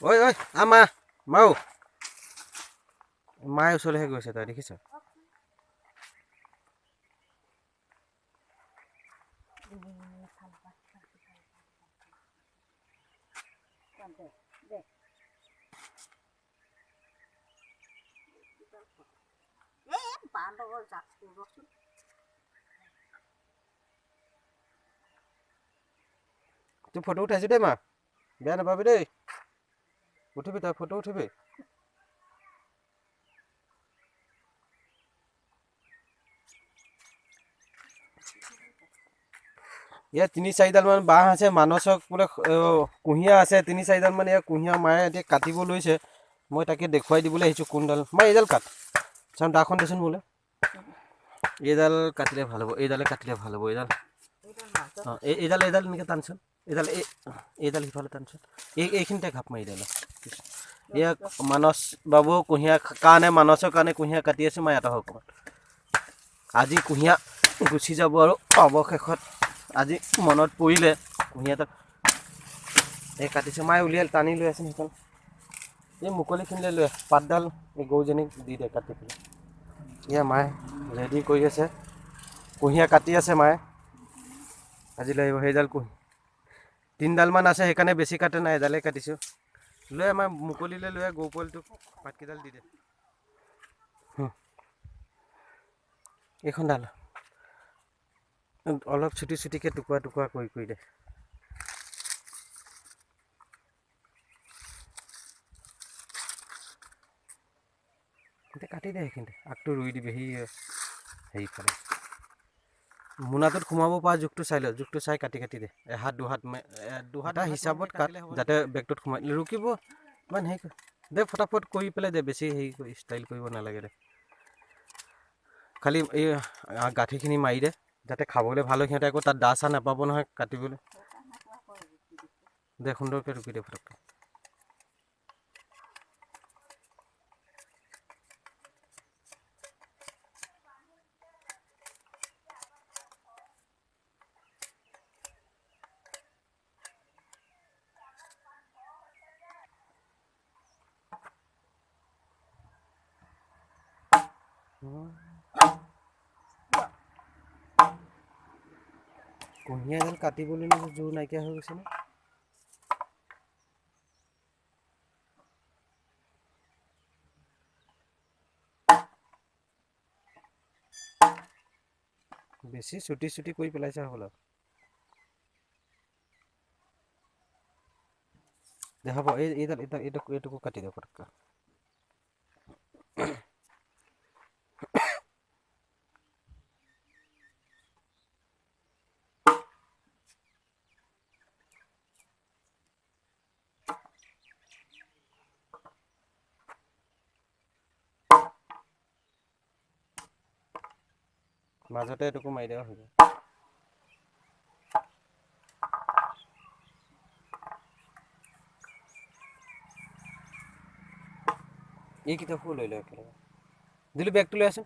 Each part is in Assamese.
ঐ ঐ আমা মাও মায়ে ওচৰলৈহে গৈছে তই দেখিছ তুই ফটো উঠাইছো দেই মা বেয়া নাপাবি দেই উঠিবি তই ফটো উঠিবি ইয়াত ৩-৪ডাল মান বাঁহ আছে মানসক বোলে কুঁহিয়া আছে ৩-৪ডাল মান ইয়াৰ কুঁহিয়া মায়ে এতিয়া কাটিব লৈছে মই তাকে দেখুৱাই দিবলৈ আহিছোঁ কোনডাল মই এইডাল কাট চাম দাখন দেচোন বোলে এইডাল কাটিলে ভাল হ'ব এইডালে কাটিলে ভাল হ'ব এইডাল অঁ এইডাল এনেকৈ টানচোন এইডাল সিফালে টানচোন এইখিনিতে ঘাপ মাৰি দিলে ইয়াক মানস বাবু কুঁহিয়া কাৰণে মানসৰ কাৰণে কুঁহিয়া কাটি আছোঁ মই এটা হওক আজি কুঁহিয়া গুচি যাব আৰু অৱশেষত আজি মনত পৰিলে কুঁহিয়াটো এই কাটিছোঁ মায়ে উলিয়াই টানি লৈ আছে সেইখন এই মুকলিখিনিলৈ লৈ পাতডাল এই গৰুজনীক দি দে কাটি পেলাই এয়া মায়ে ৰেডি কৰি আছে কুঁহিয়া কাটি আছে মায়ে আজি লৈ আহিব সেইডাল কুঁহিয়া ৩ডালমান আছে সেইকাৰণে বেছি কাটে নাই এডালেই কাটিছোঁ লৈ আমাৰ মুকলিলৈ লৈ গৰু পোৱালিটোক পাতকেইডাল দি দে এইখন ডাল অলপ চুটি চুটিকৈ টুকুৰা টুকুৰা কৰি দে কাটি দে সেইখিনিতে আগটো ৰুই দিবি সেইফালে মোনাটোত সোমাব পৰা জোখটো চাই ল জোখটো চাই কাটি দে এহাত দুহাত হিচাপত কাট যাতে বেগটোত সোমাই ৰুকিব ইমান হেৰি দে ফটাফট কৰি পেলাই দে বেছি হেৰি ষ্টাইল কৰিব নালাগে দে খালি এই গাঁঠিখিনি মাৰি দে যাতে খাবলৈ ভাল হয় সিহঁতে আকৌ তাত দা চা নাপাব নহয় কাটিবলৈ দে সুন্দৰকৈ ৰুকি দে ফটককৈ কুঁহিয়া এডাল কাটিবলৈ জোৰ নাইকিয়া হৈ গৈছে নে বেছি চুটি চুটি কৰি পেলাইছে হ'বলা দে হ'ব এইটোকো কাটি দে ফটককৈ মাজতে এইটোকো মাৰি দিয়া হৈ যায় এই কিতাপো লৈ লয় একেলগে দিলোঁ বেগটো লৈ আছোন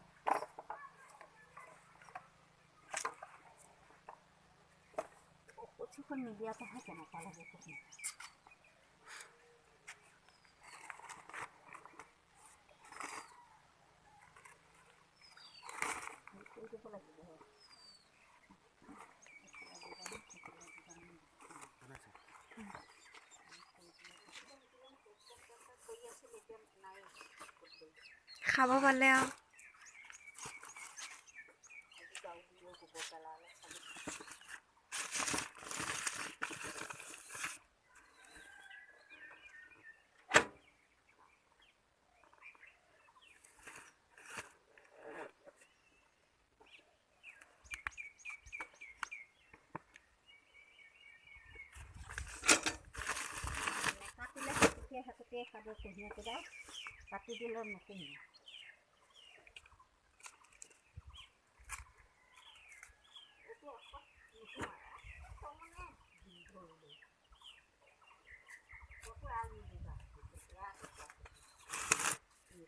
খাব পালে আৰু কাটি দিলে নুকুমে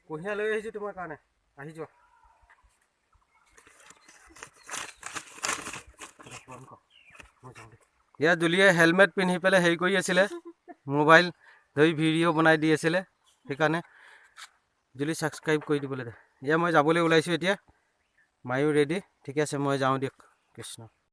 কুঁহিয়া লৈ আহিছোঁ তোমাৰ কাৰণে আহি যোৱা মই যাওঁ দে ইয়াত জুলিয়ে হেলমেট পিন্ধি পেলাই হেৰি কৰি আছিলে মোবাইল ধৰি ভিডিঅ' বনাই দি আছিলে সেইকাৰণে জুলি ছাবস্ক্ৰাইব কৰি দিবলৈ দে। মই যাবলৈ ওলাইছোঁ এতিয়া মায়ো ৰেডি। ঠিকে আছে মই যাওঁ দিয়ক কৃষ্ণ।